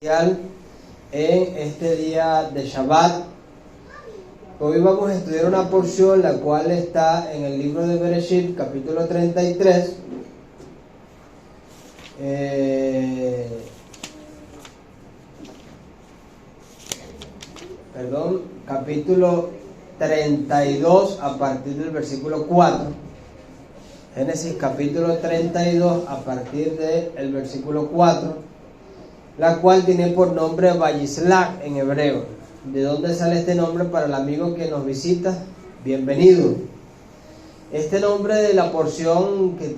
En este día de Shabbat. Hoy vamos a estudiar una porción la cual está en el libro de Bereshit, capítulo 33. Capítulo 32 a partir del versículo 4. Génesis capítulo 32 a partir del versículo 4. La cual tiene por nombre Vayislach en hebreo. ¿De dónde sale este nombre para el amigo que nos visita? Bienvenido. Este nombre de la porción que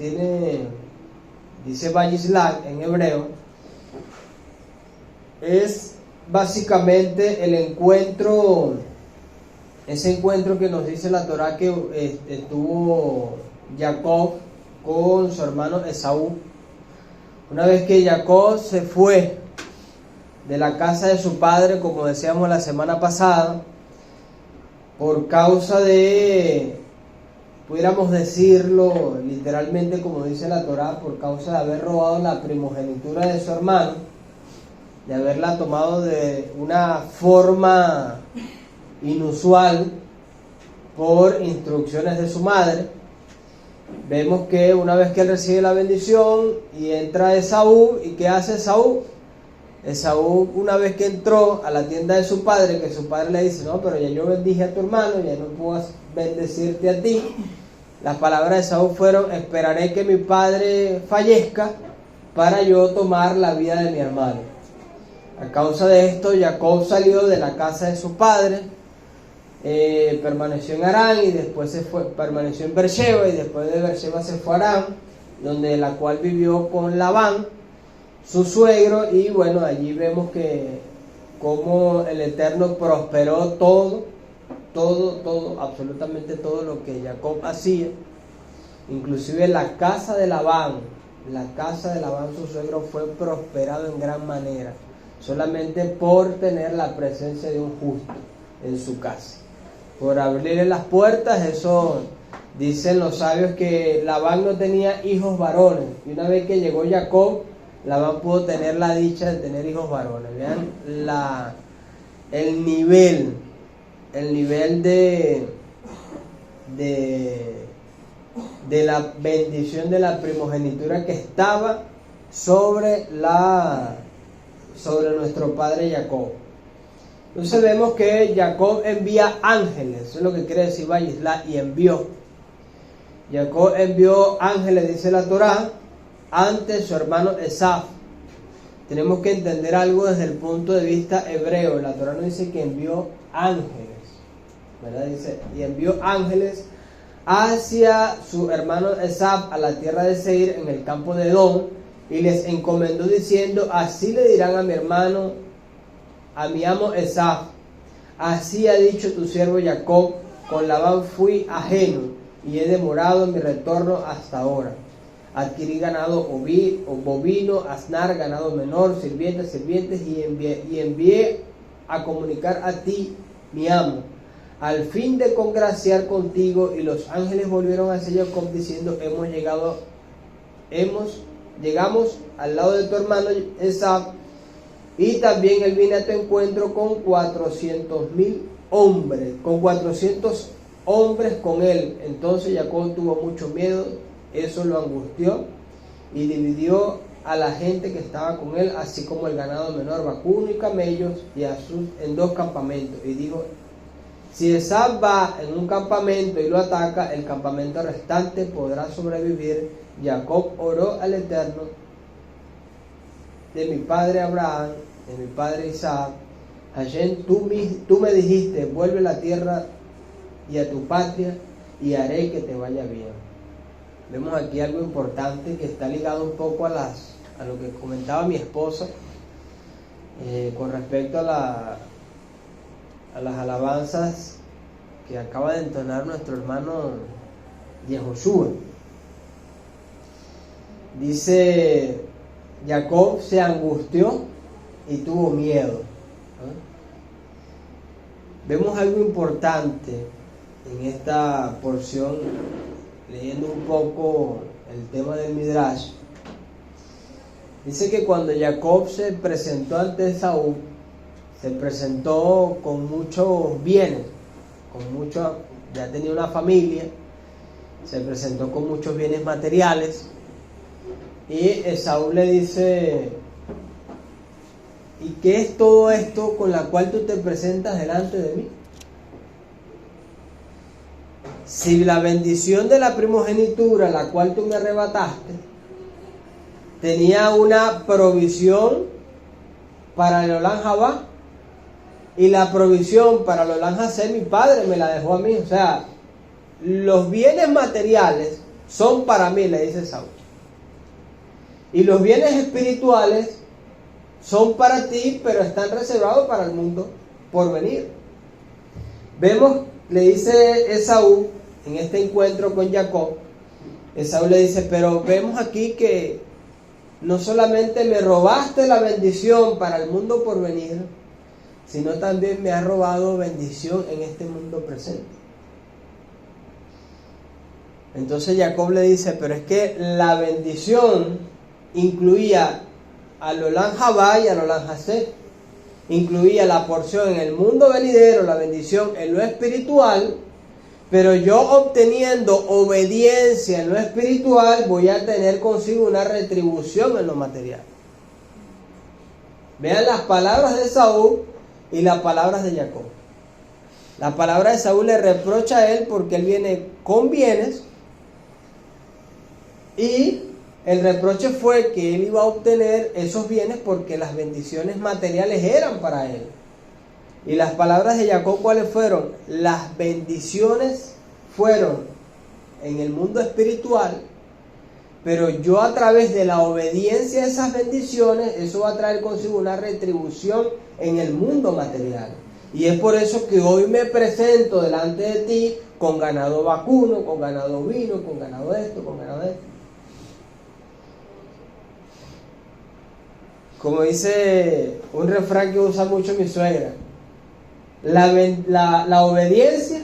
dice Vayislach en hebreo, es básicamente el encuentro, ese encuentro que nos dice la Torá que tuvo Jacob con su hermano Esaú. Una vez que Jacob se fue de la casa de su padre, como decíamos la semana pasada, por causa de, pudiéramos decirlo literalmente como dice la Torá, por causa de haber robado la primogenitura de su hermano, de haberla tomado de una forma inusual por instrucciones de su madre. Vemos que una vez que él recibe la bendición y entra Esaú, ¿y qué hace Esaú? Esaú, una vez que entró a la tienda de su padre, que su padre le dice: no, pero ya yo bendije a tu hermano, ya no puedo bendecirte a ti. Las palabras de Esaú fueron: esperaré que mi padre fallezca para yo tomar la vida de mi hermano. A causa de esto, Jacob salió de la casa de su padre, permaneció en Harán y después permaneció en Beersheba, y después de Beersheba se fue a Harán, donde la cual vivió con Labán, su suegro. Y bueno, allí vemos que como el Eterno prosperó todo, absolutamente todo lo que Jacob hacía, inclusive la casa de Labán, su suegro, fue prosperado en gran manera, solamente por tener la presencia de un justo en su casa, por abrirle las puertas. Eso dicen los sabios, que Labán no tenía hijos varones, y una vez que llegó Jacob, Labán pudo tener la dicha de tener hijos varones. Vean el nivel de la bendición de la primogenitura que estaba sobre nuestro padre Jacob. Entonces vemos que Jacob envía ángeles, eso es lo que quiere decir Vayislach, y envió. Jacob envió ángeles, dice la Torá, ante su hermano Esaú. Tenemos que entender algo desde el punto de vista hebreo. La Torá no dice que envió ángeles, ¿verdad? Dice: y envió ángeles hacia su hermano Esaú a la tierra de Seir, en el campo de Edom, y les encomendó diciendo: así le dirán a mi hermano, a mi amo Esaú: así ha dicho tu siervo Jacob, con Labán fui ajeno y he demorado en mi retorno hasta ahora. Adquirí ganado bovino, asnar, ganado menor, sirvientes, y envié a comunicar a ti, mi amo, al fin de congraciar contigo. Y los ángeles volvieron hacia Jacob diciendo: llegamos al lado de tu hermano Esaú, y también él viene a tu encuentro con 400,000 hombres, con 400 hombres con él. Entonces Jacob tuvo mucho miedo, eso lo angustió, y dividió a la gente que estaba con él, así como el ganado menor, vacuno y camellos, en 2 campamentos. Y dijo: si Esaú va en un campamento y lo ataca, el campamento restante podrá sobrevivir. Jacob oró al Eterno de mi padre Abraham, de mi padre Isaac: Hashem, tú me dijiste, vuelve a la tierra y a tu patria, y haré que te vaya bien. Vemos aquí algo importante que está ligado un poco a lo que comentaba mi esposa con respecto a las alabanzas que acaba de entonar nuestro hermano Yehoshua. Dice: Jacob se angustió y tuvo miedo. Vemos algo importante en esta porción, leyendo un poco el tema del Midrash, Dice que cuando Jacob se presentó ante Esaú, se presentó con muchos bienes, ya tenía una familia, se presentó con muchos bienes materiales, y Esaú le dice: ¿y qué es todo esto con la cual tú te presentas delante de mí? Si la bendición de la primogenitura, la cual tú me arrebataste, tenía una provisión para el Olán Jabá, y la provisión para el Olán Jasé mi padre me la dejó a mí. O sea, los bienes materiales son para mí, le dice Saúl, y los bienes espirituales son para ti, pero están reservados para el mundo por venir. Vemos, le dice Esaú en este encuentro con Jacob, Esaú le dice: pero vemos aquí que no solamente me robaste la bendición para el mundo por venir, sino también me has robado bendición en este mundo presente. Entonces Jacob le dice: pero es que la bendición incluía al Olán Jabá y al Olán Jasé, incluía la porción en el mundo venidero, la bendición en lo espiritual, pero yo, obteniendo obediencia en lo espiritual, voy a tener consigo una retribución en lo material. Vean las palabras de Saúl y las palabras de Jacob. La palabra de Saúl le reprocha a él porque él viene con bienes, y el reproche fue que él iba a obtener esos bienes porque las bendiciones materiales eran para él. Y las palabras de Jacob, ¿cuáles fueron? Las bendiciones fueron en el mundo espiritual, pero yo, a través de la obediencia a esas bendiciones, eso va a traer consigo una retribución en el mundo material. Y es por eso que hoy me presento delante de ti con ganado vacuno, con ganado ovino, con ganado esto, con ganado esto. Como dice un refrán que usa mucho mi suegra: la obediencia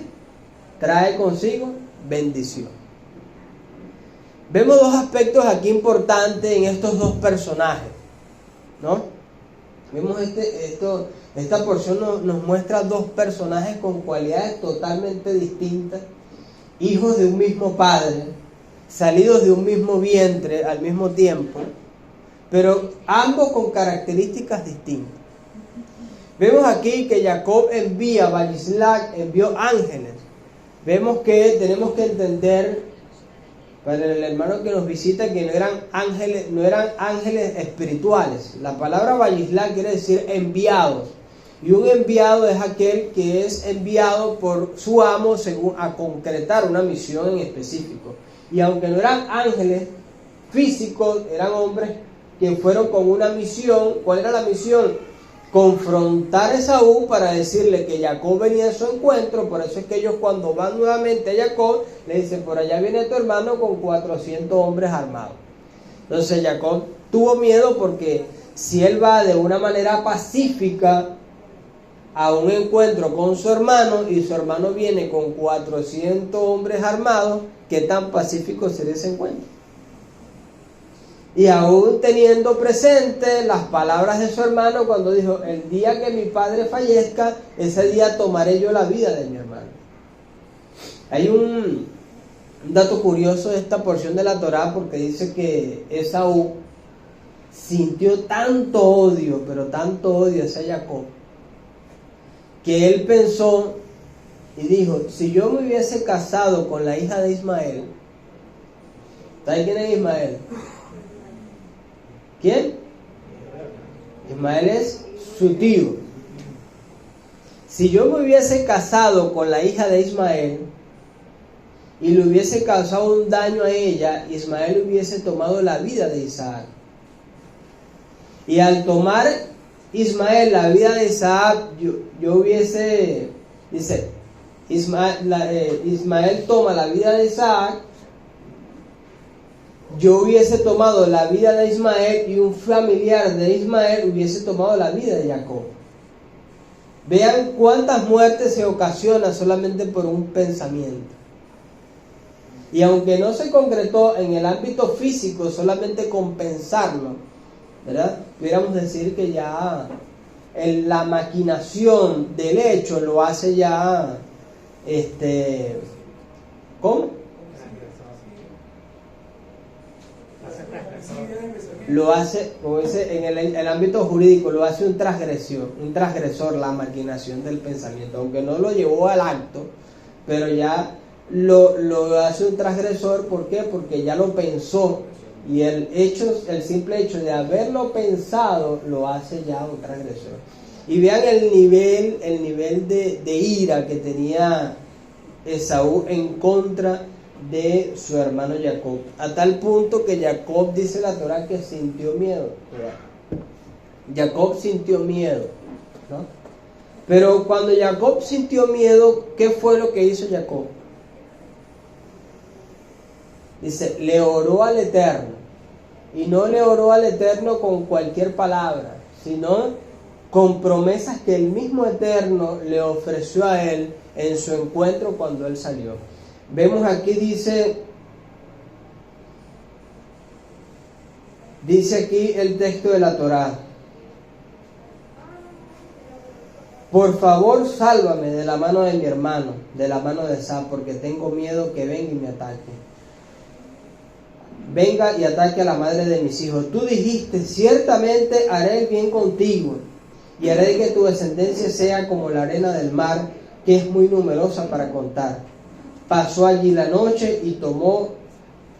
trae consigo bendición. Vemos dos aspectos aquí importantes en estos dos personajes, ¿no? Vemos esta porción nos muestra dos personajes con cualidades totalmente distintas, hijos de un mismo padre, salidos de un mismo vientre al mismo tiempo, pero ambos con características distintas. Vemos aquí que Jacob envía, Balislac envió ángeles. Vemos que tenemos que entender, para el hermano que nos visita, que no eran ángeles espirituales. La palabra Balislac quiere decir enviados. Y un enviado es aquel que es enviado por su amo según a concretar una misión en específico. Y aunque no eran ángeles físicos, eran hombres que fueron con una misión. ¿Cuál era la misión? Confrontar a Esaú para decirle que Jacob venía a su encuentro. Por eso es que ellos, cuando van nuevamente a Jacob, le dicen: por allá viene tu hermano con 400 hombres armados. Entonces Jacob tuvo miedo, porque si él va de una manera pacífica a un encuentro con su hermano y su hermano viene con 400 hombres armados, ¿qué tan pacífico sería ese encuentro? Y aún teniendo presente las palabras de su hermano cuando dijo: el día que mi padre fallezca, ese día tomaré yo la vida de mi hermano. Hay un dato curioso de esta porción de la Torá, porque dice que Esaú sintió tanto odio, pero tanto odio hacia Jacob, que él pensó y dijo: si yo me hubiese casado con la hija de Ismael. ¿Sabes quién es Ismael? ¿Quién? Ismael es su tío. Si yo me hubiese casado con la hija de Ismael y le hubiese causado un daño a ella, Ismael hubiese tomado la vida de Isaac. Y al tomar Ismael la vida de Isaac, yo hubiese, dice, Ismael toma la vida de Isaac, yo hubiese tomado la vida de Ismael, y un familiar de Ismael hubiese tomado la vida de Jacob. Vean cuántas muertes se ocasionan solamente por un pensamiento. Y aunque no se concretó en el ámbito físico, solamente con pensarlo, ¿verdad? Pudiéramos decir que ya la maquinación del hecho lo hace ya, ¿cómo? Lo hace, como dice, en el ámbito jurídico, lo hace un transgresor, la maquinación del pensamiento, aunque no lo llevó al acto, pero ya lo hace un transgresor. ¿Por qué? Porque ya lo pensó, y el simple hecho de haberlo pensado lo hace ya un transgresor. Y vean el nivel de ira que tenía Esaú en contra de su hermano Jacob, a tal punto que Jacob, dice la Torah, que sintió miedo. Jacob sintió miedo, ¿no? Pero cuando Jacob sintió miedo, ¿qué fue lo que hizo Jacob? Dice, le oró al Eterno, y no le oró al Eterno con cualquier palabra, sino con promesas que el mismo Eterno le ofreció a él en su encuentro cuando él salió. Vemos aquí, dice aquí el texto de la Torá: por favor, sálvame de la mano de mi hermano, de la mano de Esaú, porque tengo miedo que venga y me ataque. Venga y ataque a la madre de mis hijos. Tú dijiste, ciertamente haré el bien contigo, y haré que tu descendencia sea como la arena del mar, que es muy numerosa para contar. Pasó allí la noche y tomó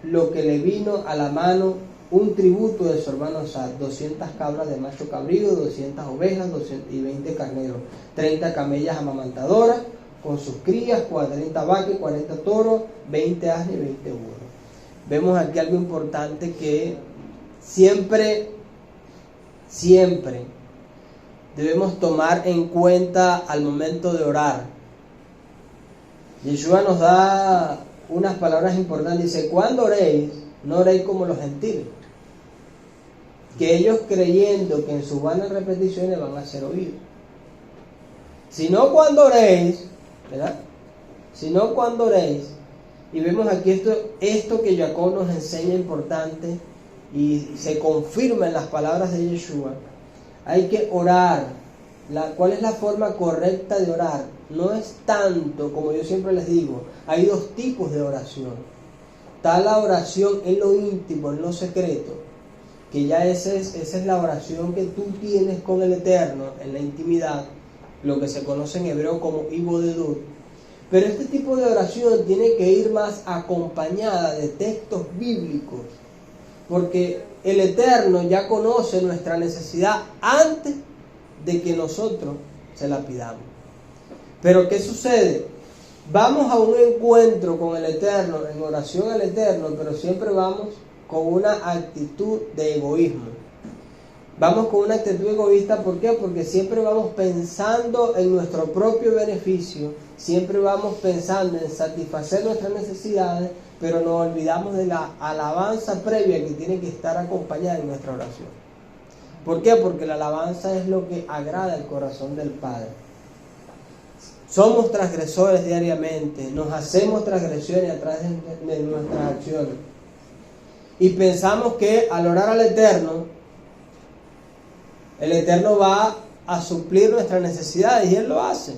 lo que le vino a la mano, un tributo de su hermano Esaú: 200 cabras de macho cabrío, 200 ovejas, 220 carneros, 30 camellas amamantadoras con sus crías, 40 vacas, 40 toros, 20 asnos y 20 burros. Vemos aquí algo importante, que siempre debemos tomar en cuenta al momento de orar. Yeshua nos da unas palabras importantes. Dice, cuando oréis, no oréis como los gentiles, que ellos, creyendo que en sus vanas repeticiones van a ser oídos. Sino cuando oréis, ¿verdad? Sino cuando oréis. Y vemos aquí esto que Jacob nos enseña importante, y se confirma en las palabras de Yeshua. Hay que orar. ¿Cuál es la forma correcta de orar? No es tanto, como yo siempre les digo, hay dos tipos de oración. Está la oración en lo íntimo, en lo secreto, que ya esa es la oración que tú tienes con el Eterno, en la intimidad, lo que se conoce en hebreo como Ibodedut. Pero este tipo de oración tiene que ir más acompañada de textos bíblicos, porque el Eterno ya conoce nuestra necesidad antes de que nosotros se la pidamos. Pero ¿qué sucede? Vamos a un encuentro con el Eterno, en oración al Eterno, pero siempre vamos con una actitud de egoísmo. Vamos con una actitud egoísta. ¿Por qué? Porque siempre vamos pensando en nuestro propio beneficio, siempre vamos pensando en satisfacer nuestras necesidades, pero nos olvidamos de la alabanza previa que tiene que estar acompañada en nuestra oración. ¿Por qué? Porque la alabanza es lo que agrada el corazón del Padre. Somos transgresores diariamente, nos hacemos transgresiones a través de nuestras acciones. Y pensamos que al orar al Eterno, el Eterno va a suplir nuestras necesidades, y Él lo hace.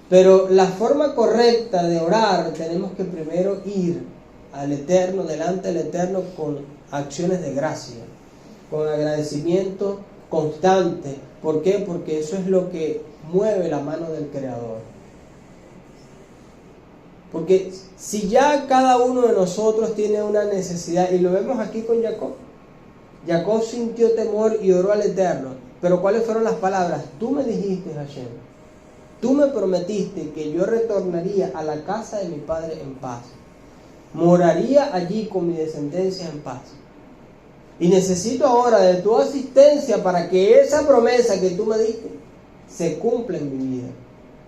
Pero la forma correcta de orar, tenemos que primero ir al Eterno, delante del Eterno, con acciones de gracia, con agradecimiento constante. ¿Por qué? Porque eso es lo que mueve la mano del Creador. Porque si ya cada uno de nosotros tiene una necesidad, y lo vemos aquí con Jacob. Jacob sintió temor y oró al Eterno. Pero ¿cuáles fueron las palabras? Tú me dijiste, Hashem, tú me prometiste que yo retornaría a la casa de mi padre en paz, moraría allí con mi descendencia en paz. Y necesito ahora de tu asistencia para que esa promesa que tú me diste se cumpla en mi vida.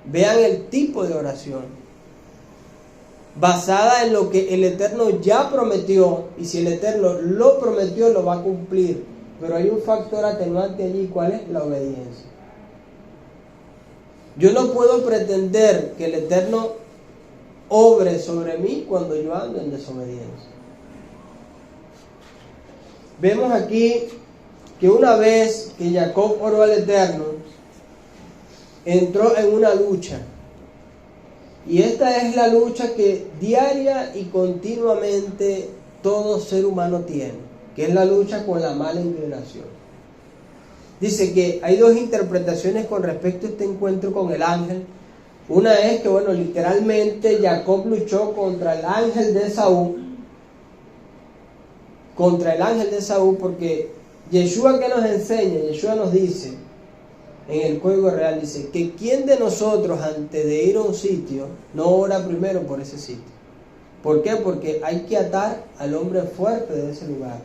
Vean el tipo de oración, basada en lo que el Eterno ya prometió, y si el Eterno lo prometió, lo va a cumplir. Pero hay un factor atenuante allí. ¿Cuál es? La obediencia. Yo no puedo pretender que el Eterno obre sobre mí cuando yo ando en desobediencia. Vemos aquí que una vez que Jacob oró al Eterno, entró en una lucha. Y esta es la lucha que diaria y continuamente todo ser humano tiene, que es la lucha con la mala inclinación. Dice que hay dos interpretaciones con respecto a este encuentro con el ángel. Una es que, bueno, literalmente Jacob luchó contra el ángel de Esaú. Contra el ángel de Esaú, porque Yeshua, que nos enseña, Yeshua nos dice en el Código Real, dice que quién de nosotros antes de ir a un sitio no ora primero por ese sitio. ¿Por qué? Porque hay que atar al hombre fuerte de ese lugar.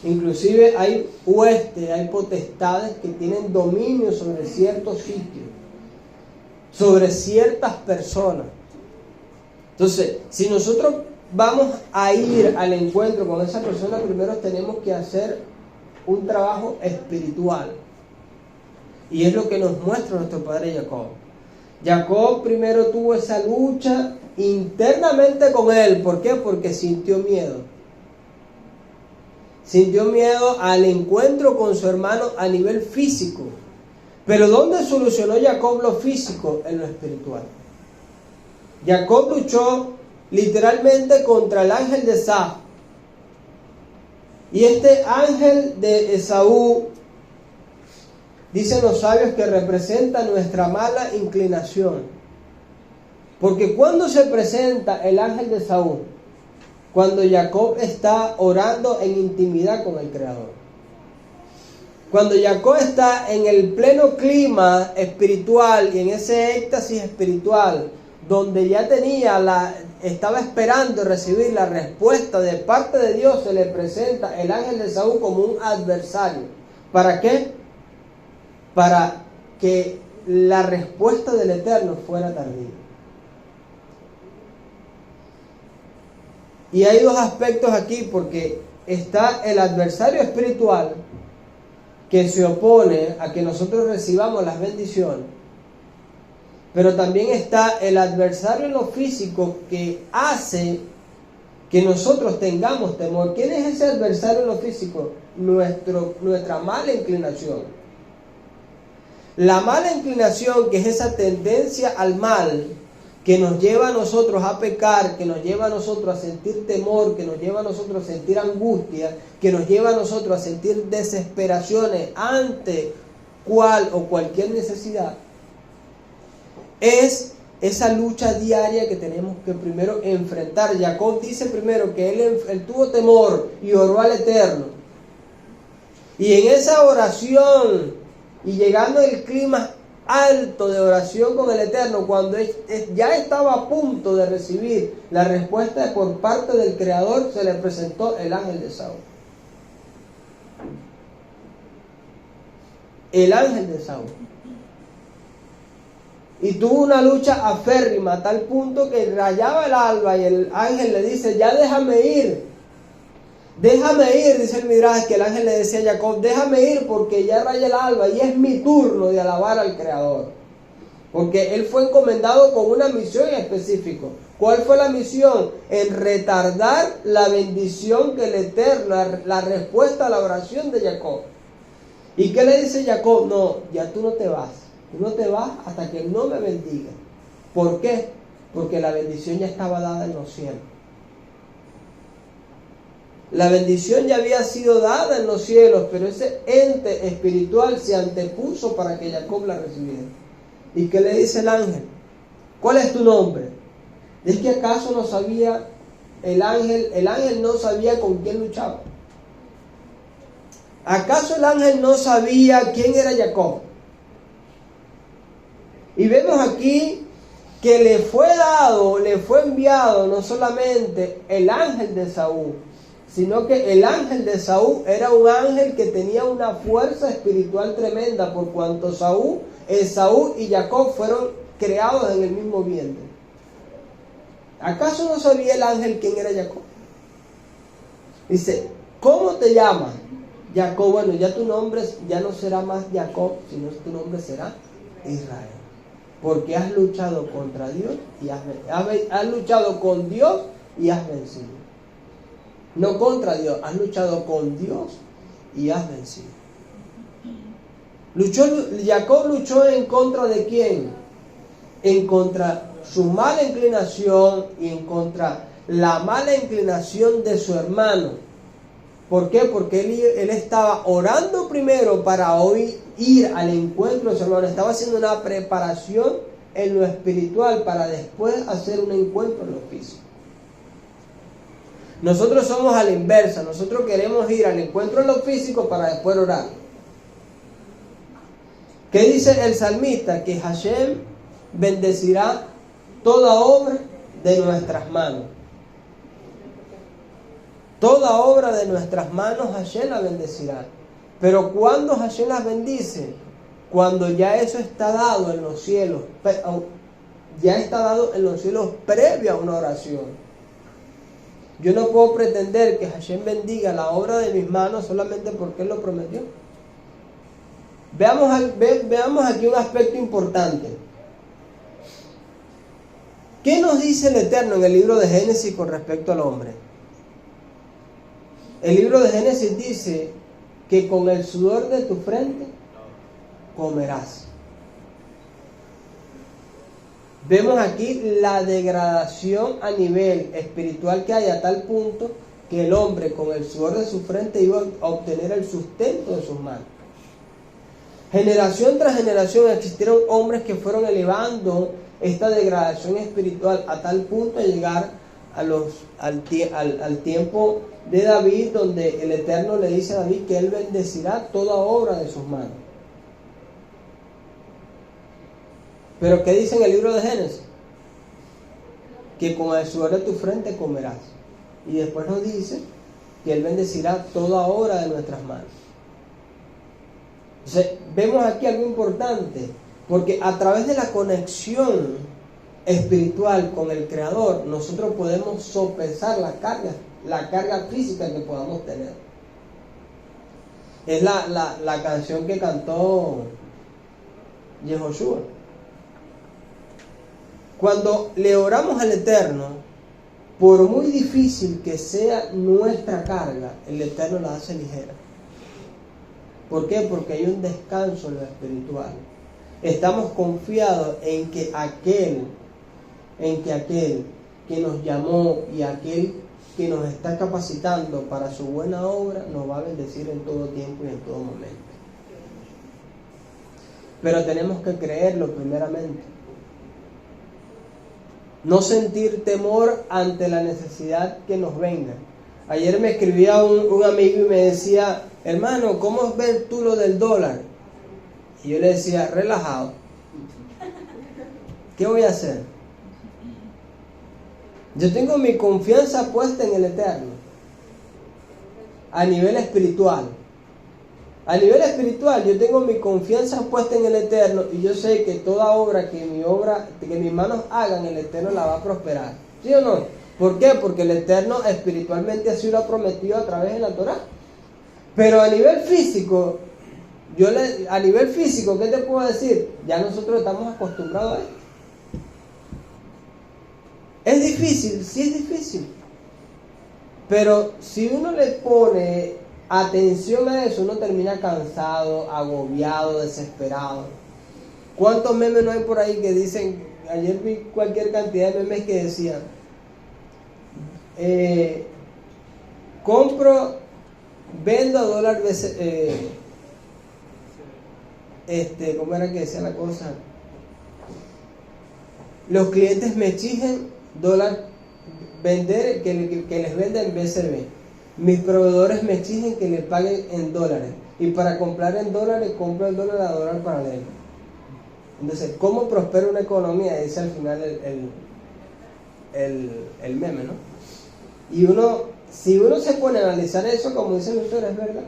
Inclusive hay huestes, hay potestades que tienen dominio sobre ciertos sitios, sobre ciertas personas. Entonces, si nosotros vamos a ir al encuentro con esa persona, primero tenemos que hacer un trabajo espiritual. Y es lo que nos muestra nuestro padre Jacob. Jacob primero tuvo esa lucha internamente con él. ¿Por qué? Porque sintió miedo. Sintió miedo al encuentro con su hermano a nivel físico. Pero ¿dónde solucionó Jacob lo físico? En lo espiritual. Jacob luchó literalmente contra el ángel de Esaú. Y este ángel de Esaú, dicen los sabios, que representa nuestra mala inclinación. Porque cuando se presenta el ángel de Esaú, cuando Jacob está orando en intimidad con el Creador. Cuando Jacob está en el pleno clima espiritual y en ese éxtasis espiritual, donde ya estaba esperando recibir la respuesta de parte de Dios, se le presenta el ángel de Esaú como un adversario. ¿Para qué? Para que la respuesta del Eterno fuera tardía. Y hay dos aspectos aquí, porque está el adversario espiritual que se opone a que nosotros recibamos las bendiciones, pero también está el adversario en lo físico que hace que nosotros tengamos temor. ¿Quién es ese adversario en lo físico? Nuestra mala inclinación. La mala inclinación, que es esa tendencia al mal que nos lleva a nosotros a pecar, que nos lleva a nosotros a sentir temor, que nos lleva a nosotros a sentir angustia, que nos lleva a nosotros a sentir desesperaciones ante cual o cualquier necesidad, es esa lucha diaria que tenemos que primero enfrentar. Jacob dice primero que él tuvo temor y oró al Eterno. Y en esa oración y llegando al clima alto de oración con el Eterno, cuando ya estaba a punto de recibir la respuesta por parte del Creador, se le presentó el ángel de Esaú. El ángel de Esaú. Y tuvo una lucha aférrima a tal punto que rayaba el alba y el ángel le dice: ya déjame ir. Déjame ir, dice el Midrash, que el ángel le decía a Jacob: déjame ir porque ya raya el alba y es mi turno de alabar al Creador. Porque él fue encomendado con una misión específica. ¿Cuál fue la misión? En retardar la bendición que el Eterno, la respuesta a la oración de Jacob. ¿Y qué le dice Jacob? No, ya tú no te vas. Tú no te vas hasta que no me bendiga. ¿Por qué? Porque la bendición ya estaba dada en los cielos. La bendición ya había sido dada en los cielos, pero ese ente espiritual se antepuso para que Jacob la recibiera. ¿Y qué le dice el ángel? ¿Cuál es tu nombre? ¿Es que acaso no sabía el ángel no sabía con quién luchaba? ¿Acaso el ángel no sabía quién era Jacob? Y vemos aquí que le fue enviado no solamente el ángel de Esaú, sino que el ángel de Esaú era un ángel que tenía una fuerza espiritual tremenda, por cuanto Esaú y Jacob fueron creados en el mismo vientre. ¿Acaso no sabía el ángel quién era Jacob? Dice: ¿cómo te llamas? Jacob. Bueno, ya tu nombre ya no será más Jacob, sino tu nombre será Israel. Porque has luchado contra Dios y has luchado con Dios y has vencido. No contra Dios, has luchado con Dios y has vencido. Jacob luchó en contra de quién, en contra su mala inclinación y en contra la mala inclinación de su hermano. ¿Por qué? Porque él estaba orando primero para hoy ir al encuentro de su hermano. Estaba haciendo una preparación en lo espiritual para después hacer un encuentro en lo físico. Nosotros somos a la inversa. Nosotros queremos ir al encuentro en lo físico para después orar. ¿Qué dice el salmista? Que Hashem bendecirá toda obra de nuestras manos. Toda obra de nuestras manos Hashem la bendecirá. Pero ¿cuándo Hashem las bendice? Cuando ya eso está dado en los cielos. Ya está dado en los cielos previo a una oración. Yo no puedo pretender que Hashem bendiga la obra de mis manos solamente porque Él lo prometió. Veamos aquí un aspecto importante. ¿Qué nos dice el Eterno en el libro de Génesis con respecto al hombre? El libro de Génesis dice que con el sudor de tu frente comerás. Vemos aquí la degradación a nivel espiritual que hay a tal punto que el hombre con el sudor de su frente iba a obtener el sustento de sus manos. Generación tras generación existieron hombres que fueron elevando esta degradación espiritual a tal punto de llegar al tiempo de David, donde el Eterno le dice a David que Él bendecirá toda obra de sus manos. Pero ¿qué dice en el libro de Génesis? Que con el sudor de tu frente comerás. Y después nos dice que Él bendecirá toda obra de nuestras manos. Entonces, vemos aquí algo importante, porque a través de la conexión espiritual con el Creador, nosotros podemos sopesar la carga física que podamos tener. Es la canción que cantó Yehoshua. Cuando le oramos al Eterno, por muy difícil que sea nuestra carga, el Eterno la hace ligera. ¿Por qué? Porque hay un descanso en lo espiritual. Estamos confiados en que aquel que nos llamó y aquel que nos está capacitando para su buena obra nos va a bendecir en todo tiempo y en todo momento. Pero tenemos que creerlo primeramente. No sentir temor ante la necesidad que nos venga. Ayer me escribía un amigo y me decía: hermano, ¿cómo ves tú lo del dólar? Y yo le decía: relajado. ¿Qué voy a hacer? Yo tengo mi confianza puesta en el Eterno. A nivel espiritual. A nivel espiritual yo tengo mi confianza puesta en el Eterno y yo sé que toda obra que mis manos hagan, el Eterno la va a prosperar. ¿Sí o no? ¿Por qué? Porque el Eterno espiritualmente así lo ha prometido a través de la Torá. Pero a nivel físico, ¿qué te puedo decir? Ya nosotros estamos acostumbrados a esto. ¿Es difícil? Sí es difícil. Pero si uno le pone atención a eso, uno termina cansado, agobiado, desesperado. ¿Cuántos memes no hay por ahí que dicen? Ayer vi cualquier cantidad de memes que decían: vendo a dólar, ¿cómo era que decía la cosa? Los clientes me exigen dólar, vender, que les venda en BCB. Mis proveedores me exigen que les paguen en dólares. Y para comprar en dólares, compro el dólar a dólar paralelo. Entonces, ¿cómo prospera una economía? Dice al final el meme, ¿no? Y si uno se pone a analizar eso, como dice el autor, es verdad.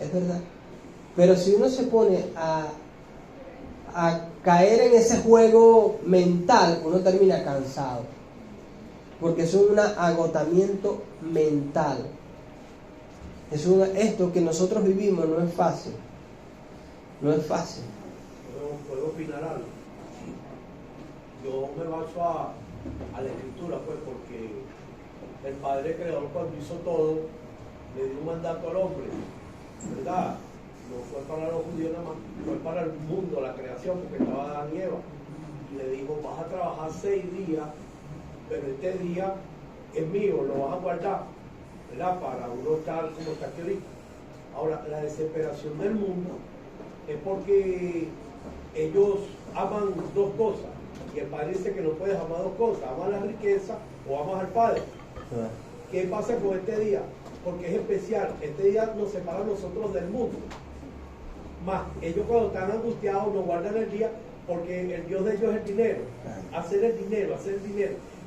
Es verdad. Pero si uno se pone a caer en ese juego mental, uno termina cansado. Porque es un agotamiento mental. Esto que nosotros vivimos no es fácil. No es fácil. ¿Puedo opinar algo? Yo me baso a la escritura, pues, porque el Padre Creador, cuando hizo todo, le dio un mandato al hombre, ¿verdad? no fue para los judíos nada más, fue para el mundo, la creación, porque estaba Adán y Eva. Y le dijo, vas a trabajar 6 días, pero este día es mío, lo vas a guardar, ¿verdad? Para uno estar como está aquí ahorita. Ahora, la desesperación del mundo es porque ellos aman 2 cosas. Y el Padre dice que no puedes amar 2 cosas, amas la riqueza o amas al Padre. ¿Qué pasa con este día? Porque es especial. Este día nos separa a nosotros del mundo. Más, ellos cuando están angustiados no guardan el día porque el Dios de ellos es el dinero. Hacer el dinero.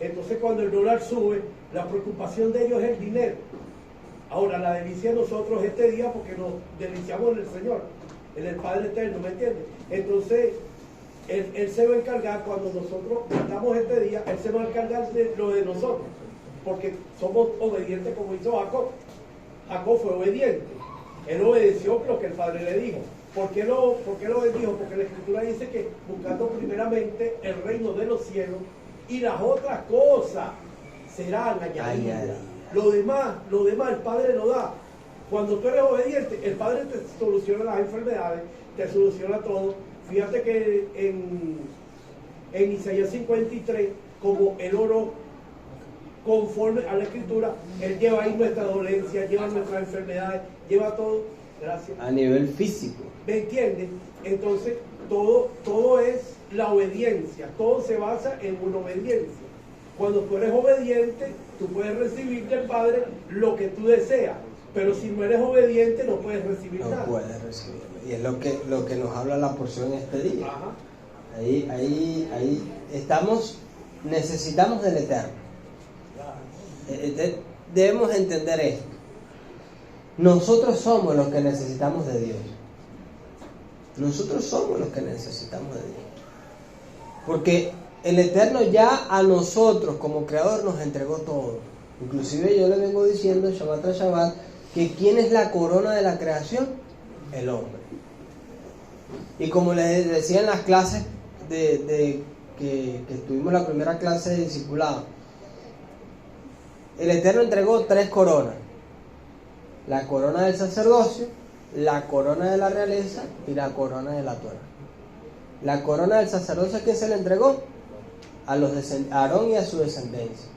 Entonces cuando el dólar sube, la preocupación de ellos es el dinero. Ahora, la delicia de nosotros es este día porque nos deliciamos en el Señor, en el Padre Eterno, ¿me entiendes? Entonces, Él se va a encargar cuando nosotros estamos este día, Él se va a encargar de lo de nosotros, porque somos obedientes como hizo Jacob. Jacob fue obediente, él obedeció lo que el Padre le dijo. ¿Por qué lo bendijo? Porque la Escritura dice que buscando primeramente el reino de los cielos y las otras cosas serán añadidas. Lo demás el Padre lo da. Cuando tú eres obediente, el Padre te soluciona las enfermedades, te soluciona todo. Fíjate que en Isaías 53, como el oro conforme a la Escritura, Él lleva ahí nuestra dolencia, lleva nuestras enfermedades, lleva todo. Gracias. A nivel físico. ¿Me entiendes? Entonces, todo es la obediencia, todo se basa en una obediencia. Cuando tú eres obediente, tú puedes recibir del Padre lo que tú deseas, pero si no eres obediente, no puedes recibir nada. No puedes recibirlo. Y es lo que nos habla la porción en este día. Ajá. Ahí estamos, necesitamos del Eterno. Debemos entender esto. Nosotros somos los que necesitamos de Dios. Nosotros somos los que necesitamos de Dios. Porque el Eterno ya a nosotros como Creador nos entregó todo. Inclusive yo le vengo diciendo Shabbat tras Shabbat que ¿quién es la corona de la creación? El hombre. Y como les decía en las clases que tuvimos la primera clase de discipulado, el Eterno entregó 3 coronas: la corona del sacerdocio, la corona de la realeza y la corona de la Torah. La corona del sacerdocio, ¿a quién se le entregó? A Aarón y a su descendencia.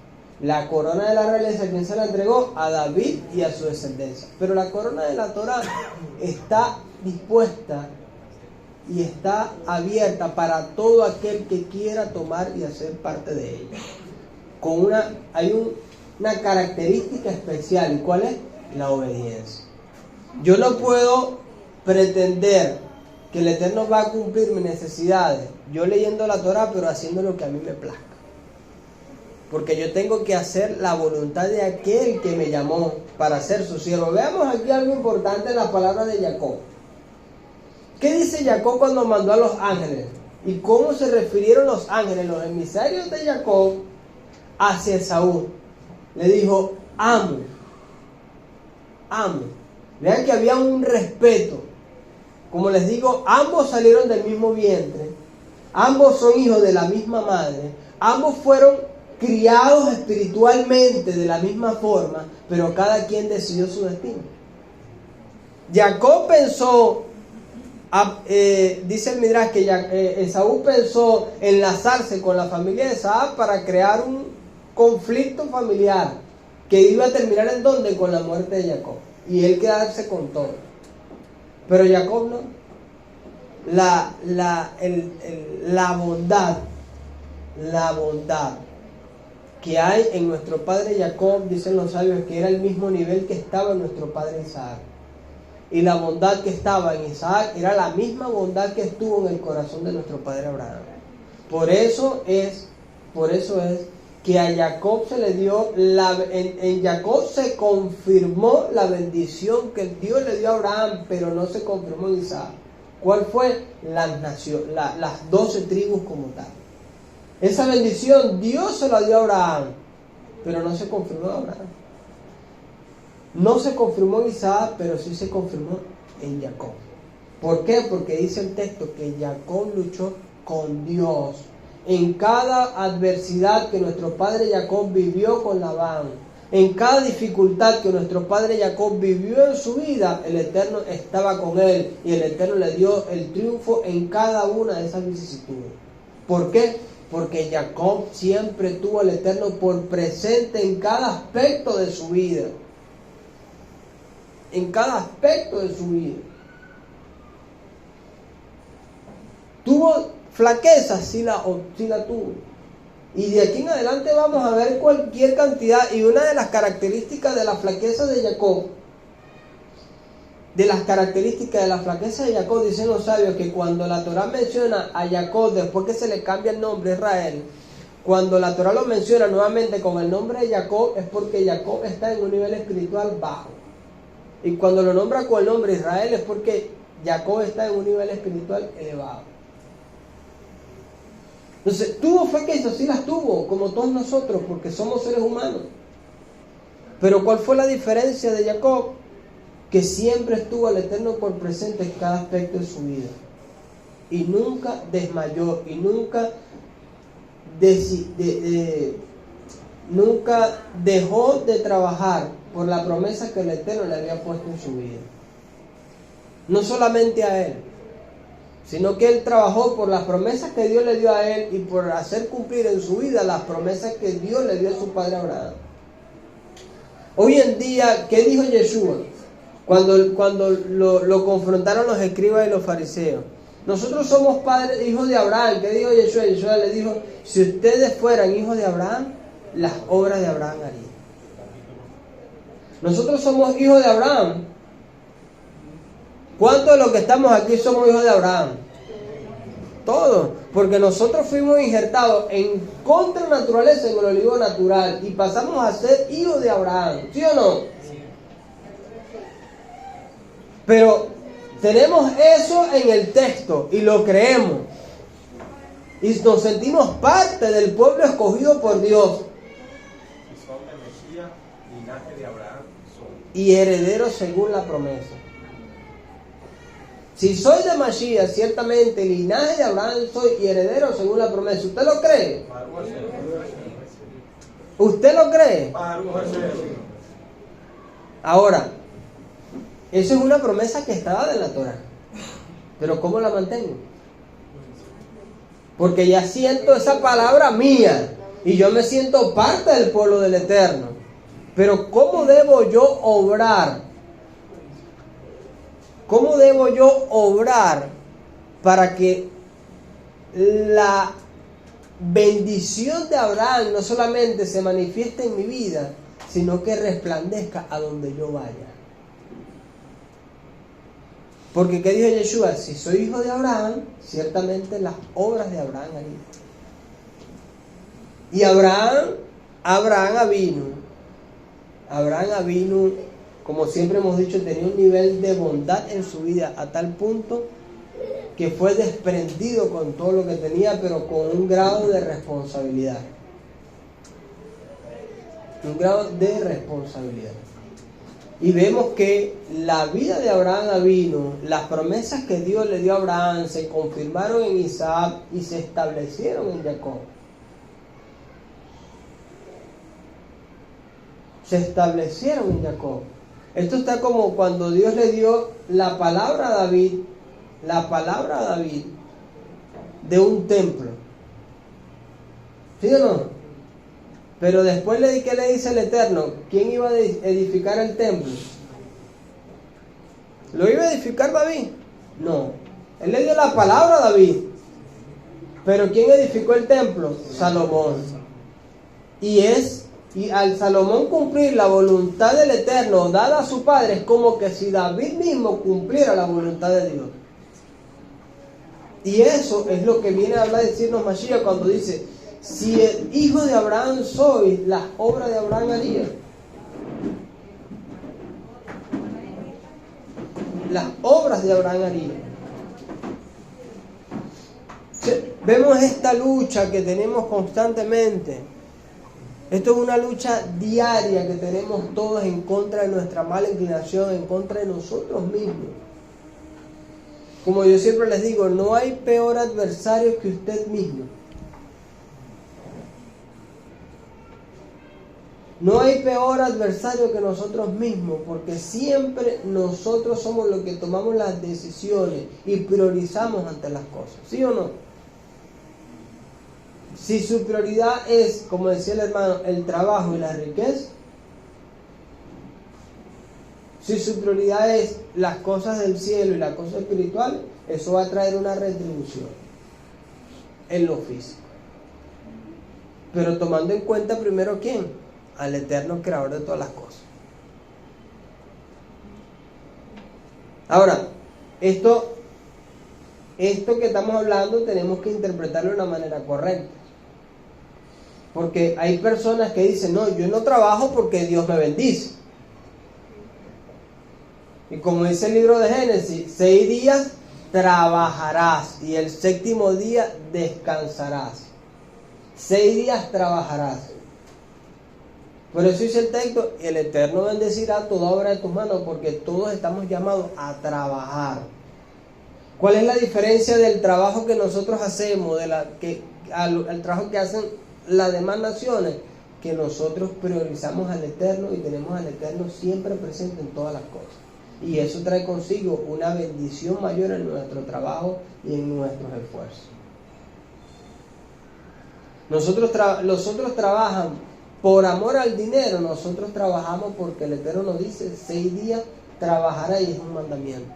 La corona de la realeza, ¿a quién se la entregó? A David y a su descendencia. Pero la corona de la Torah está dispuesta y está abierta para todo aquel que quiera tomar y hacer parte de ella. Hay una característica especial. ¿Y cuál es? La obediencia. Yo no puedo pretender que el Eterno va a cumplir mis necesidades yo leyendo la Torah, pero haciendo lo que a mí me plazca. Porque yo tengo que hacer la voluntad de aquel que me llamó para ser su siervo. Veamos aquí algo importante en la palabra de Jacob. ¿Qué dice Jacob cuando mandó a los ángeles? ¿Y cómo se refirieron los ángeles, los emisarios de Jacob, hacia Esaú? Le dijo, amo. Vean que había un respeto. Como les digo, ambos salieron del mismo vientre. Ambos son hijos de la misma madre. Ambos fueron criados espiritualmente de la misma forma, pero cada quien decidió su destino. Jacob pensó, dice el Midrash que Esaú pensó enlazarse con la familia de Esau para crear un conflicto familiar que iba a terminar en donde, con la muerte de Jacob, y él quedarse con todo. Pero Jacob no. La bondad que hay en nuestro padre Jacob, dicen los sabios, que era el mismo nivel que estaba en nuestro padre Isaac. Y la bondad que estaba en Isaac era la misma bondad que estuvo en el corazón de nuestro padre Abraham. Por eso es que a Jacob se le dio, en Jacob se confirmó la bendición que Dios le dio a Abraham, pero no se confirmó en Isaac. ¿Cuál fue? Las 12 tribus como tal. Esa bendición Dios se la dio a Abraham, pero no se confirmó en Abraham. No se confirmó en Isaac, pero sí se confirmó en Jacob. ¿Por qué? Porque dice el texto que Jacob luchó con Dios. En cada adversidad que nuestro padre Jacob vivió con Labán, En cada dificultad que nuestro padre Jacob vivió en su vida, el Eterno estaba con él y el Eterno le dio el triunfo en cada una de esas vicisitudes. ¿Por qué? Porque Jacob siempre tuvo al Eterno por presente en cada aspecto de su vida. En cada aspecto de su vida. ¿Tuvo flaquezas? Sí la tuvo. Y de aquí en adelante vamos a ver cualquier cantidad. Y una de las características de la flaqueza de Jacob, dicen los sabios, que cuando la Torá menciona a Jacob, después que se le cambia el nombre a Israel, cuando la Torá lo menciona nuevamente con el nombre de Jacob, es porque Jacob está en un nivel espiritual bajo. Y cuando lo nombra con el nombre Israel, es porque Jacob está en un nivel espiritual elevado. Entonces, ¿tuvo flaquezas? Sí las tuvo, como todos nosotros, porque somos seres humanos. Pero ¿cuál fue la diferencia de Jacob? Que siempre estuvo al Eterno por presente en cada aspecto de su vida. Y nunca desmayó, y nunca dejó de trabajar por la promesa que el Eterno le había puesto en su vida. No solamente a él, sino que él trabajó por las promesas que Dios le dio a él y por hacer cumplir en su vida las promesas que Dios le dio a su padre Abraham. Hoy en día, ¿qué dijo Yeshua cuando lo confrontaron los escribas y los fariseos? Nosotros somos padres, hijos de Abraham. ¿Qué dijo Yeshua? Yeshua le dijo, si ustedes fueran hijos de Abraham, las obras de Abraham harían. Nosotros somos hijos de Abraham. ¿Cuántos de los que estamos aquí somos hijos de Abraham? Todos, porque nosotros fuimos injertados en contranaturaleza en el olivo natural y pasamos a ser hijos de Abraham, ¿sí o no? Pero tenemos eso en el texto y lo creemos y nos sentimos parte del pueblo escogido por Dios y herederos según la promesa. Si soy de Mashiach, ciertamente linaje de Abraham soy y heredero según la promesa. ¿Usted lo cree? ¿Usted lo cree? Ahora, eso es una promesa que está dada en la Torah. Pero ¿cómo la mantengo? Porque ya siento esa palabra mía y yo me siento parte del pueblo del Eterno. Pero ¿cómo debo yo obrar? ¿Cómo debo yo obrar para que la bendición de Abraham no solamente se manifieste en mi vida, sino que resplandezca a donde yo vaya? Porque ¿qué dijo Yeshua? Si soy hijo de Abraham, ciertamente las obras de Abraham haría. Y Abraham vino, como siempre hemos dicho, tenía un nivel de bondad en su vida a tal punto que fue desprendido con todo lo que tenía, pero con un grado de responsabilidad. Un grado de responsabilidad. Y vemos que la vida de Abraham vino, las promesas que Dios le dio a Abraham se confirmaron en Isaac y se establecieron en Jacob. Se establecieron en Jacob. Esto está como cuando Dios le dio la palabra a David de un templo. ¿Sí o no? Pero después ¿qué le dice el Eterno? ¿Quién iba a edificar el templo? ¿Lo iba a edificar David? No. Él le dio la palabra a David. Pero ¿quién edificó el templo? Salomón. Y al Salomón cumplir la voluntad del Eterno dada a su padre, es como que si David mismo cumpliera la voluntad de Dios. Y eso es lo que viene a hablar, decirnos Mashiach cuando dice, si el hijo de Abraham soy, las obras de Abraham haría. Las obras de Abraham haría. Vemos esta lucha que tenemos constantemente. Esto es una lucha diaria que tenemos todos en contra de nuestra mala inclinación, en contra de nosotros mismos. Como yo siempre les digo, no hay peor adversario que usted mismo. No hay peor adversario que nosotros mismos, porque siempre nosotros somos los que tomamos las decisiones y priorizamos ante las cosas, ¿sí o no? Si su prioridad es, como decía el hermano, el trabajo y la riqueza, si su prioridad es las cosas del cielo y las cosas espirituales, eso va a traer una retribución en lo físico. Pero tomando en cuenta primero ¿quién? Al eterno creador de todas las cosas. Ahora, esto que estamos hablando tenemos que interpretarlo de una manera correcta. Porque hay personas que dicen, no, yo no trabajo porque Dios me bendice. Y como dice el libro de Génesis, 6 días trabajarás y el 7º día descansarás. 6 días trabajarás. Por eso dice el texto, el Eterno bendecirá toda obra de tus manos, porque todos estamos llamados a trabajar. ¿Cuál es la diferencia del trabajo que nosotros hacemos al trabajo que hacen las demás naciones? Que nosotros priorizamos al Eterno y tenemos al Eterno siempre presente en todas las cosas. Y eso trae consigo una bendición mayor en nuestro trabajo y en nuestros esfuerzos. Los otros trabajan por amor al dinero, nosotros trabajamos porque el Eterno nos dice 6 días trabajará y es un mandamiento.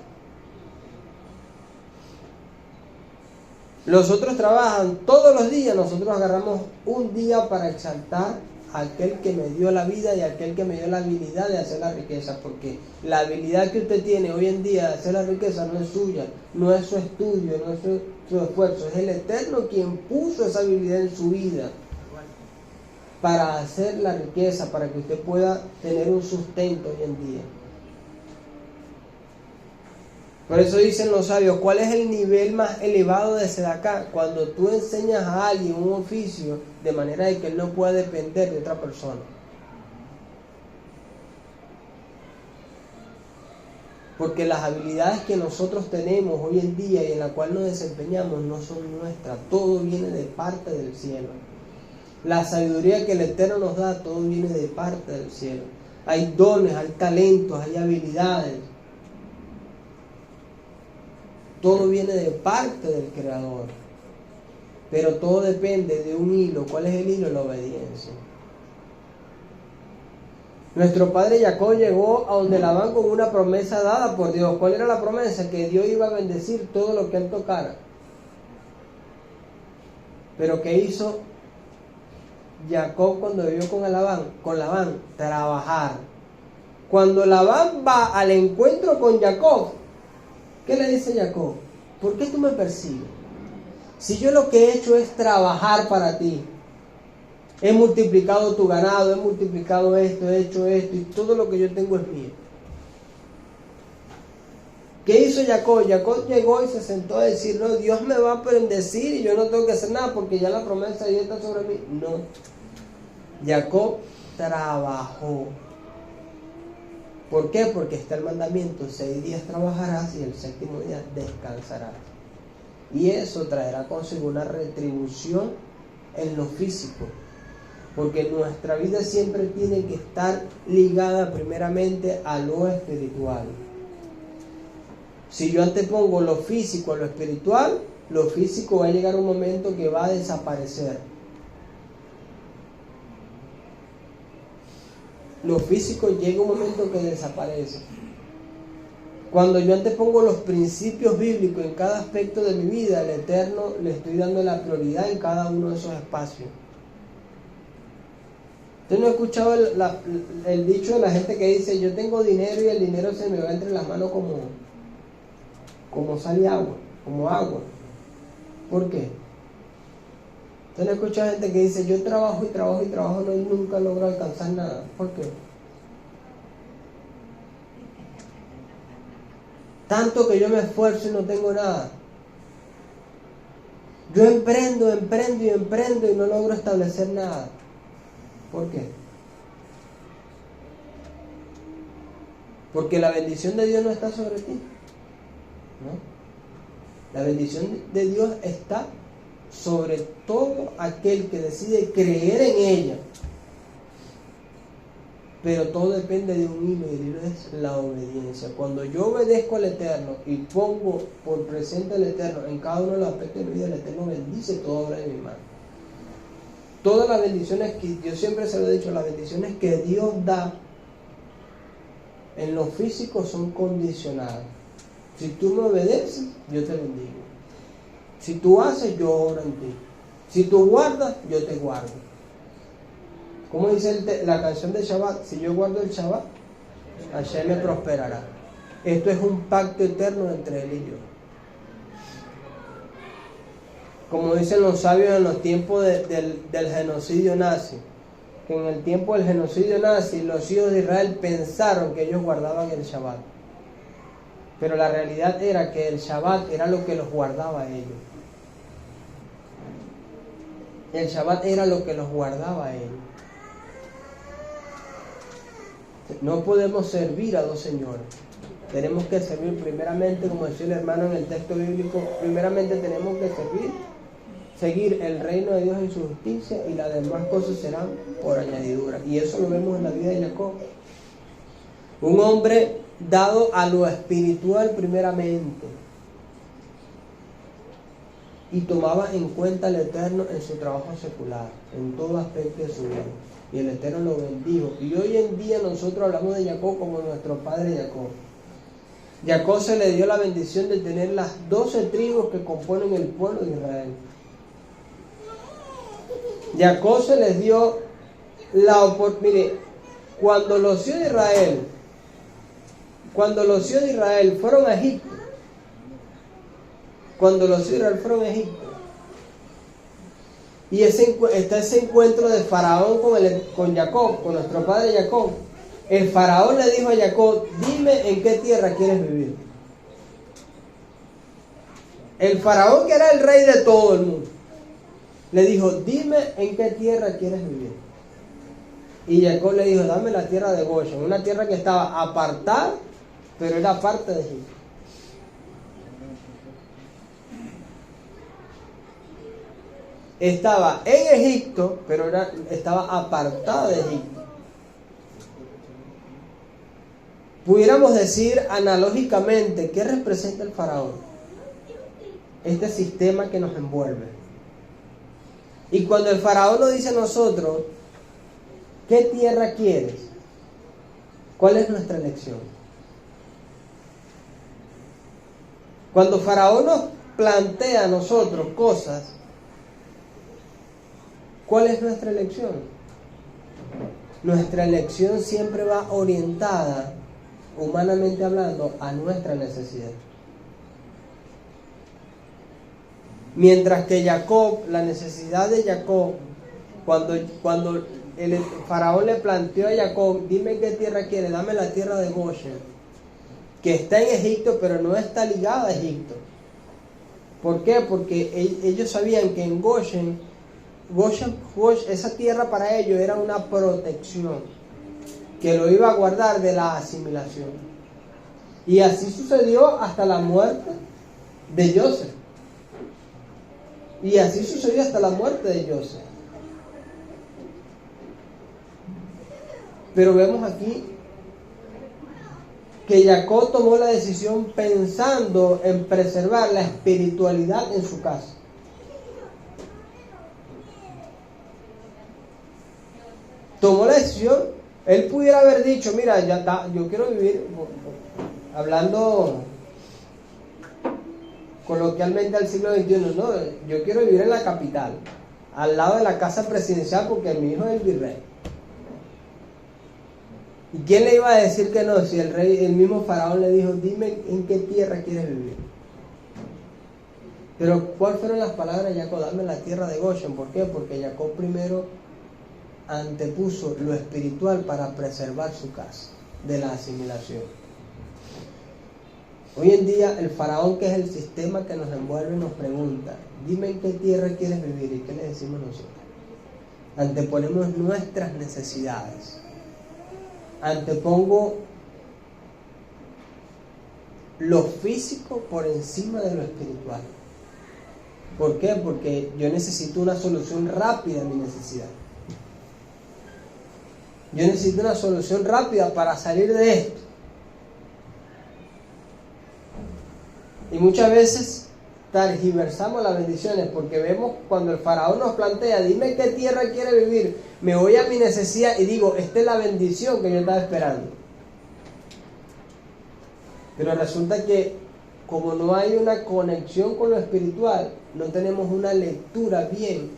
Los otros trabajan todos los días, nosotros agarramos un día para exaltar a aquel que me dio la vida y a aquel que me dio la habilidad de hacer la riqueza, porque la habilidad que usted tiene hoy en día de hacer la riqueza no es suya, no es su estudio, no es su esfuerzo, es el Eterno quien puso esa habilidad en su vida para hacer la riqueza, para que usted pueda tener un sustento hoy en día. Por eso dicen los sabios, ¿cuál es el nivel más elevado de Sedaká? Cuando tú enseñas a alguien un oficio de manera de que él no pueda depender de otra persona. Porque las habilidades que nosotros tenemos hoy en día y en la cual nos desempeñamos no son nuestras, todo viene de parte del cielo. La sabiduría que el Eterno nos da, todo viene de parte del cielo. Hay dones, hay talentos, hay habilidades. Todo viene de parte del Creador. Pero todo depende de un hilo. ¿Cuál es el hilo? La obediencia. Nuestro padre Jacob llegó a donde Labán con una promesa dada por Dios. ¿Cuál era la promesa? Que Dios iba a bendecir todo lo que él tocara. Pero ¿qué hizo Jacob cuando vivió con Labán? Trabajar. Cuando Labán va al encuentro con Jacob, ¿qué le dice Jacob? ¿Por qué tú me persigues? Si yo lo que he hecho es trabajar para ti. He multiplicado tu ganado, he multiplicado esto, he hecho esto y todo lo que yo tengo es mío. ¿Qué hizo Jacob? Jacob llegó y se sentó a decir, no, Dios me va a bendecir y yo no tengo que hacer nada porque ya la promesa de Dios está sobre mí. No. Jacob trabajó. ¿Por qué? Porque está el mandamiento, 6 días trabajarás y el 7º día descansarás. Y eso traerá consigo una retribución en lo físico. Porque nuestra vida siempre tiene que estar ligada primeramente a lo espiritual. Si yo antepongo lo físico a lo espiritual, lo físico va a llegar un momento que va a desaparecer. Lo físico llega un momento que desaparece. Cuando yo antepongo los principios bíblicos en cada aspecto de mi vida, al Eterno le estoy dando la prioridad en cada uno de esos espacios. ¿Usted no ha escuchado el dicho de la gente que dice, yo tengo dinero y el dinero se me va entre las manos como sal y agua, como agua? ¿Por qué? ¿Usted no ha escuchado gente que dice, yo trabajo y trabajo y trabajo y nunca logro alcanzar nada? ¿Por qué? Tanto que yo me esfuerzo y no tengo nada. Yo emprendo y no logro establecer nada. ¿Por qué? Porque la bendición de Dios no está sobre ti, ¿no? La bendición de Dios está sobre todo aquel que decide creer en ella. Pero todo depende de un hilo, y el hilo es la obediencia. Cuando yo obedezco al Eterno y pongo por presente al Eterno en cada uno de los aspectos de mi vida, el Eterno bendice toda obra de mi mano. Todas las bendiciones que, yo siempre se lo he dicho, las bendiciones que Dios da en lo físico son condicionadas. Si tú me obedeces, yo te bendigo. Si tú haces, yo obro en ti. Si tú guardas, yo te guardo. Como dice la canción de Shabbat, si yo guardo el Shabbat, Hashem me prosperará. Esto es un pacto eterno entre él y yo. Como dicen los sabios en los tiempos del genocidio nazi, que en el tiempo del genocidio nazi los hijos de Israel pensaron que ellos guardaban el Shabbat. Pero la realidad era que el Shabbat era lo que los guardaba a ellos. El Shabbat era lo que los guardaba a ellos. No podemos servir a dos señores. Tenemos que servir primeramente, como decía el hermano en el texto bíblico, primeramente tenemos que seguir el reino de Dios y su justicia, y las demás cosas serán por añadidura. Y eso lo vemos en la vida de Jacob. Un hombre dado a lo espiritual primeramente, y tomaba en cuenta al Eterno en su trabajo secular, en todo aspecto de su vida. Y el Eterno lo bendijo. Y hoy en día nosotros hablamos de Jacob como nuestro padre Jacob. Jacob se le dio la bendición de tener las 12 tribus que componen el pueblo de Israel. Jacob se les dio la oportunidad. Mire, cuando los hijos de Israel fueron a Egipto, y está ese encuentro de Faraón con Jacob, con nuestro padre Jacob. El Faraón le dijo a Jacob: dime en qué tierra quieres vivir. El Faraón, que era el rey de todo el mundo, le dijo: dime en qué tierra quieres vivir. Y Jacob le dijo: dame la tierra de Goshen, una tierra que estaba apartada, pero era parte de Egipto. Estaba en Egipto, pero estaba apartada de Egipto. Pudiéramos decir analógicamente, ¿qué representa el faraón? Este sistema que nos envuelve. Y cuando el faraón nos dice a nosotros: ¿qué tierra quieres? ¿Cuál es nuestra elección? Cuando faraón nos plantea a nosotros cosas, ¿cuál es nuestra elección? Nuestra elección siempre va orientada, humanamente hablando, a nuestra necesidad. Mientras que Jacob, la necesidad de Jacob, cuando el faraón le planteó a Jacob: dime qué tierra quiere, dame la tierra de Goshen, que está en Egipto, pero no está ligada a Egipto. ¿Por qué? Porque ellos sabían que en Goshen, esa tierra para ellos era una protección que lo iba a guardar de la asimilación. Y así sucedió hasta la muerte de Joseph. Y así sucedió hasta la muerte de Joseph. Pero vemos aquí que Jacob tomó la decisión pensando en preservar la espiritualidad en su casa. Tomó la decisión. Él pudiera haber dicho: mira, yo quiero vivir, hablando coloquialmente al siglo XXI, no, yo quiero vivir en la capital, al lado de la casa presidencial, porque mi hijo es el virrey. ¿Y quién le iba a decir que no? Si el mismo faraón le dijo: dime en qué tierra quieres vivir. Pero ¿cuáles fueron las palabras de Jacob? Dame la tierra de Goshen. ¿Por qué? Porque Jacob primero antepuso lo espiritual para preservar su casa de la asimilación. Hoy en día el faraón, que es el sistema que nos envuelve, nos pregunta: dime en qué tierra quieres vivir. ¿Y qué le decimos nosotros? Anteponemos nuestras necesidades. Antepongo lo físico por encima de lo espiritual. ¿Por qué? Porque yo necesito una solución rápida a mi necesidad. Yo necesito una solución rápida para salir de esto. Y muchas veces tergiversamos las bendiciones porque vemos cuando el faraón nos plantea, dime qué tierra quiere vivir, me voy a mi necesidad y digo, esta es la bendición que yo estaba esperando. Pero resulta que como no hay una conexión con lo espiritual, no tenemos una lectura bien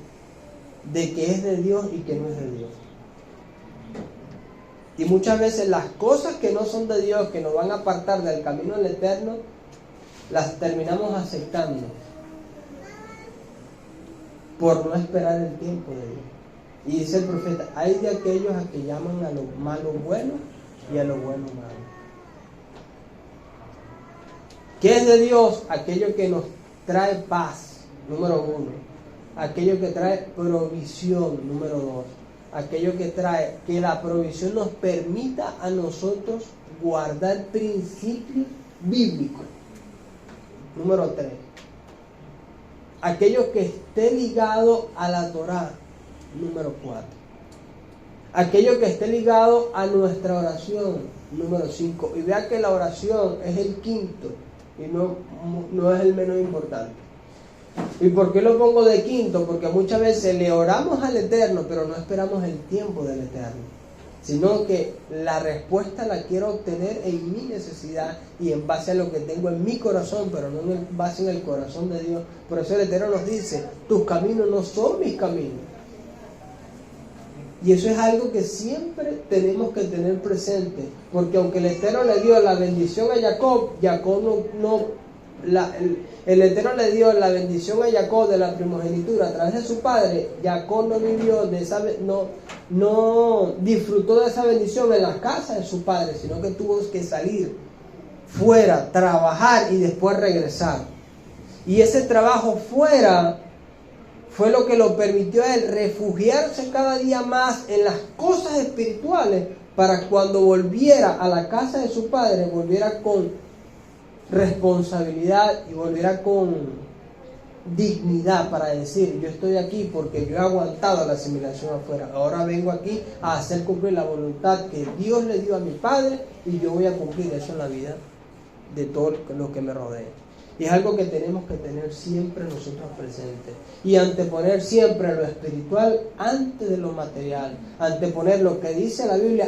de que es de Dios y que no es de Dios. Y muchas veces las cosas que no son de Dios, que nos van a apartar del camino del eterno, las terminamos aceptando por no esperar el tiempo de Dios. Y dice el profeta, hay de aquellos a que llaman a lo malo bueno y a lo bueno malo. ¿Qué es de Dios? Aquello que nos trae paz, número 1. Aquello que trae provisión, número 2. Aquello que trae que la provisión nos permita a nosotros guardar principios bíblicos. Número 3. Aquello que esté ligado a la Torá. Número 4. Aquello que esté ligado a nuestra oración. Número 5. Y vea que la oración es el quinto y no es el menos importante. ¿Y por qué lo pongo de quinto? Porque muchas veces le oramos al Eterno, pero no esperamos el tiempo del Eterno, sino que la respuesta la quiero obtener en mi necesidad y en base a lo que tengo en mi corazón, pero no en base en el corazón de Dios. Por eso el Eterno nos dice, tus caminos no son mis caminos. Y eso es algo que siempre tenemos que tener presente, porque aunque el Eterno le dio la bendición a Jacob, el Eterno le dio la bendición a Jacob de la primogenitura a través de su padre. Jacob no vivió de esa, no disfrutó de esa bendición en la casa de su padre, sino que tuvo que salir fuera, trabajar y después regresar. Y ese trabajo fuera fue lo que lo permitió a él refugiarse cada día más en las cosas espirituales, para cuando volviera a la casa de su padre, volviera con responsabilidad y volviera con dignidad para decir, yo estoy aquí porque yo he aguantado la asimilación afuera, ahora vengo aquí a hacer cumplir la voluntad que Dios le dio a mi padre y yo voy a cumplir eso en la vida de todo lo que me rodea. Y es algo que tenemos que tener siempre nosotros presentes y anteponer siempre lo espiritual antes de lo material, anteponer lo que dice la Biblia